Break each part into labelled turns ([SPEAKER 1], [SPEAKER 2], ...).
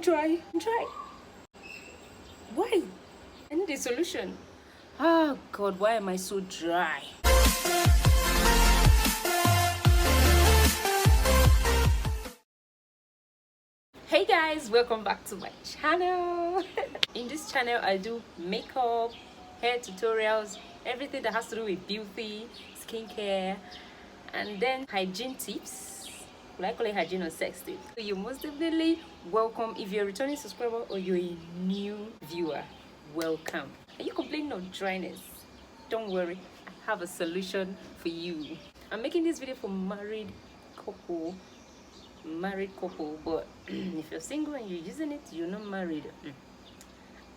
[SPEAKER 1] Dry. Why? I need a solution. Oh God, why am I so dry? Hey guys, welcome back to my channel. In this channel I do makeup, hair tutorials, everything that has to do with beauty, skincare, and then hygiene tips. I call it hygiene or sex tips. So you're most definitely welcome. If you're a returning subscriber or you're a new viewer, welcome. Are you complaining of dryness? Don't worry, I have a solution for you. I'm making this video for married couple, but if you're single and you're using it, you're not married.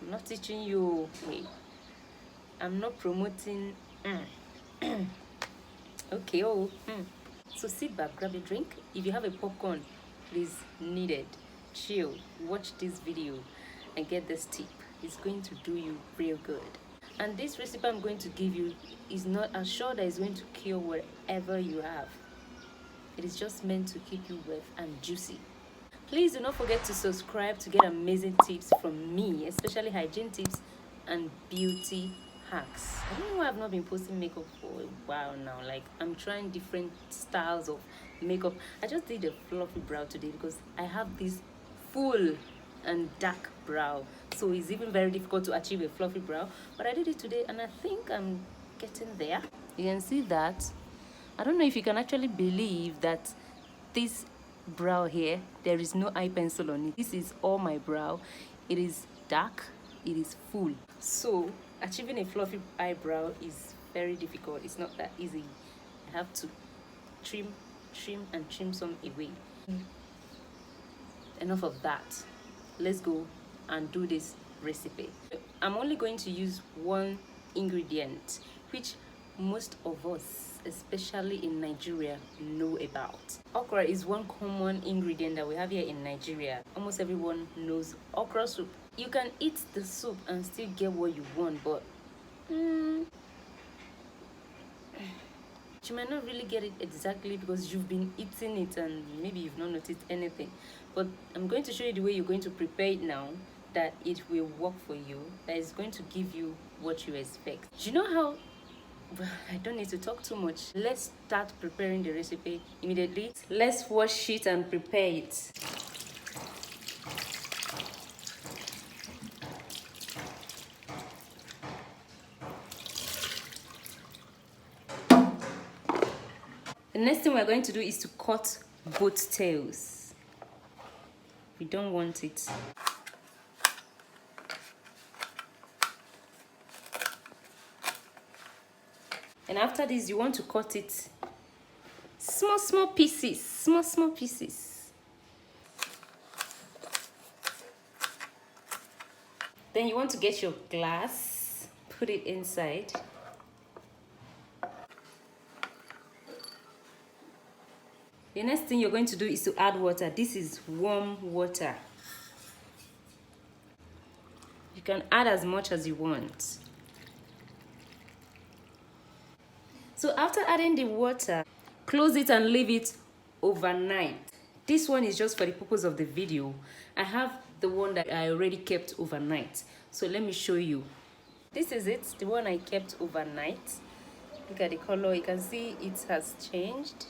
[SPEAKER 1] I'm not teaching you. Wait, I'm not promoting. Okay. So sit back, grab a drink. If you have a popcorn, please, needed. Chill, watch this video and get this tip. It's going to do you real good. And this recipe I'm going to give you is not as sure that it's going to cure whatever you have. It is just meant to keep you wet and juicy. Please do not forget to subscribe to get amazing tips from me, especially hygiene tips and beauty hacks. I don't know why I've not been posting makeup for a while now. Like, I'm trying different styles of makeup. I just did a fluffy brow today because I have this full and dark brow, so it's even very difficult to achieve a fluffy brow, but I did it today and I think I'm getting there. You can see that. I don't know if you can actually believe that this brow here, there is no eye pencil on it. This is all my brow. It is dark, it is full. So achieving a fluffy eyebrow is very difficult. It's not that easy. I have to trim some away. Enough of that. Let's go and do this recipe. I'm only going to use one ingredient which most of us, especially in Nigeria, know about. Okra is one common ingredient that we have here in Nigeria. Almost everyone knows okra soup. You can eat the soup and still get what you want, but you might not really get it exactly because you've been eating it and maybe you've not noticed anything. But I'm going to show you the way you're going to prepare it now, that it will work for you, that is going to give you what you expect. You know how I don't need to talk too much. Let's start preparing the recipe immediately. Let's wash it and prepare it. The next thing we're going to do is to cut both tails. We don't want it. And after this, you want to cut it small pieces. Then you want to get your glass, put it inside. The next thing you're going to do is to add water. This is warm water. You can add as much as you want. So after adding the water, close it and leave it overnight. This one is just for the purpose of the video. I have the one that I already kept overnight. So let me show you. This is it, the one I kept overnight. Look at the color. You can see it has changed.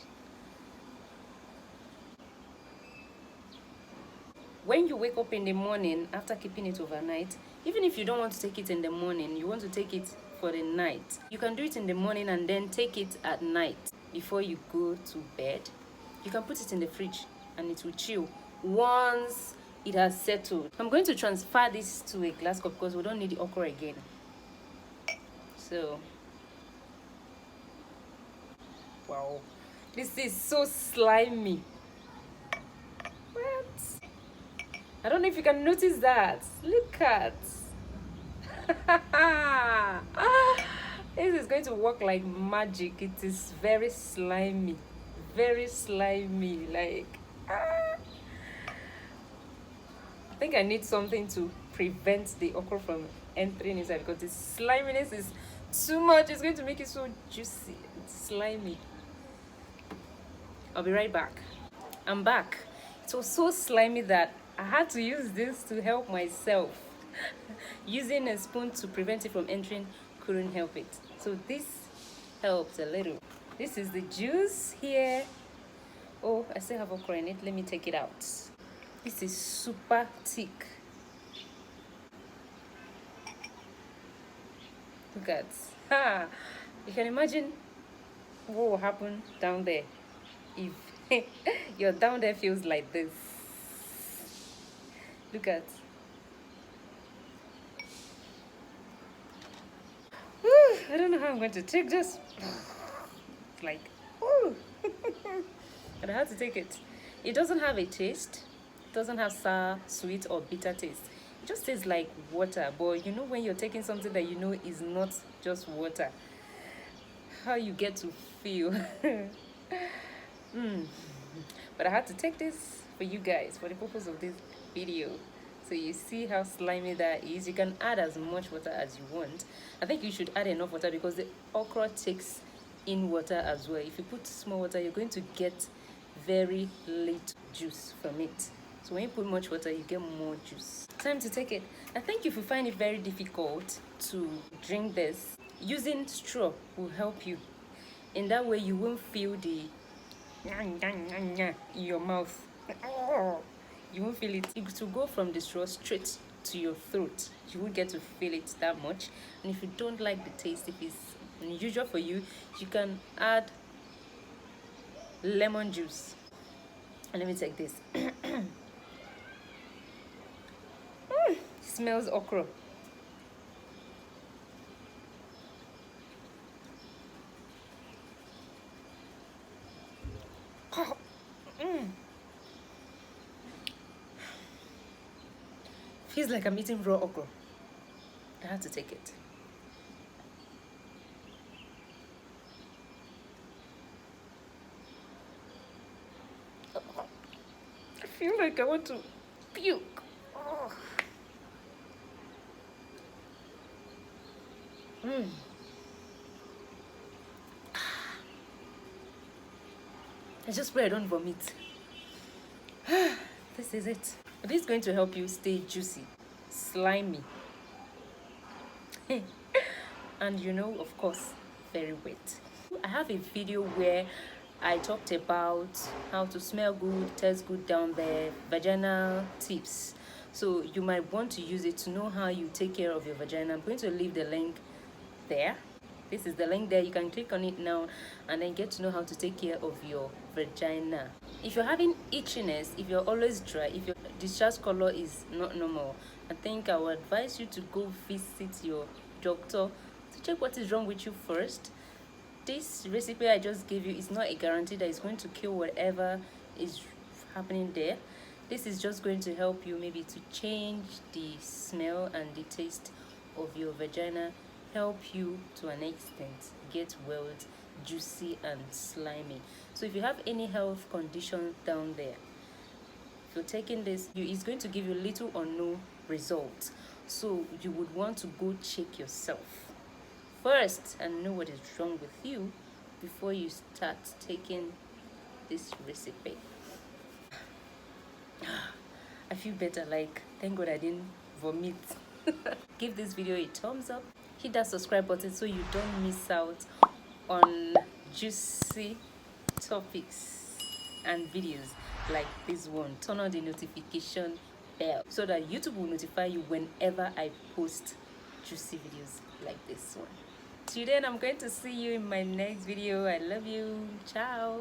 [SPEAKER 1] When you wake up in the morning after keeping it overnight, even if you don't want to take it in the morning, you want to take it for the night, you can do it in the morning and then take it at night before you go to bed. You can put it in the fridge and it will chill once it has settled. I'm going to transfer this to a glass cup because we don't need the okra again. So, wow, this is so slimy. What? I don't know if you can notice that. Look at. This is going to work like magic. It is very slimy. Like, I think I need something to prevent the okra from entering inside because the sliminess is too much. It's going to make it so juicy and slimy. I'll be right back. I'm back. It was so slimy that I had to use this to help myself. Using a spoon to prevent it from entering couldn't help it. So this helped a little. This is the juice here. Oh, I still have okra in it. Let me take it out. This is super thick. Look at. Ha! You can imagine what will happen down there if your down there feels like this. Look at. I don't know how I'm going to take this. Like, ooh. But I had to take it. It doesn't have a taste. It doesn't have sour, sweet, or bitter taste. It just tastes like water. But you know when you're taking something that you know is not just water, how you get to feel. But I had to take this for you guys for the purpose of this video. So you see how slimy that is. You can add as much water as you want. I think you should add enough water because the okra takes in water as well. If you put small water, you're going to get very little juice from it. So when you put much water, you get more juice. Time to take it. I think if you find it very difficult to drink this, using straw will help you. In that way, you won't feel the in your mouth. You won't feel it. It will go from the straw straight to your throat. You won't get to feel it that much. And if you don't like the taste, if it's unusual for you, you can add lemon juice. And let me take this. Smells okra. Feels like I'm eating raw okra. I have to take it. I feel like I want to puke. I just pray I don't vomit. This is it. This is going to help you stay juicy, slimy, and you know, of course, very wet. I have a video where I talked about how to smell good, taste good down there, vaginal tips. So you might want to use it to know how you take care of your vagina. I'm going to leave the link there. This is the link there. You can click on it now and then get to know how to take care of your vagina. If you're having itchiness, if you're always dry, if your discharge color is not normal, I think I would advise you to go visit your doctor to check what is wrong with you first. This recipe I just gave you is not a guarantee that it's going to kill whatever is happening there. This is just going to help you maybe to change the smell and the taste of your vagina, help you to an extent get well, juicy and slimy. So if you have any health condition down there, if you're taking this, it's going to give you little or no results. So you would want to go check yourself first and know what is wrong with you before you start taking this recipe. I feel better, like thank God I didn't vomit. Give this video a thumbs up, hit that subscribe button so you don't miss out on juicy topics and videos like this one. Turn on the notification bell so that YouTube will notify you whenever I post juicy videos like this one. Till then, I'm going to see you in my next video. I love you. Ciao.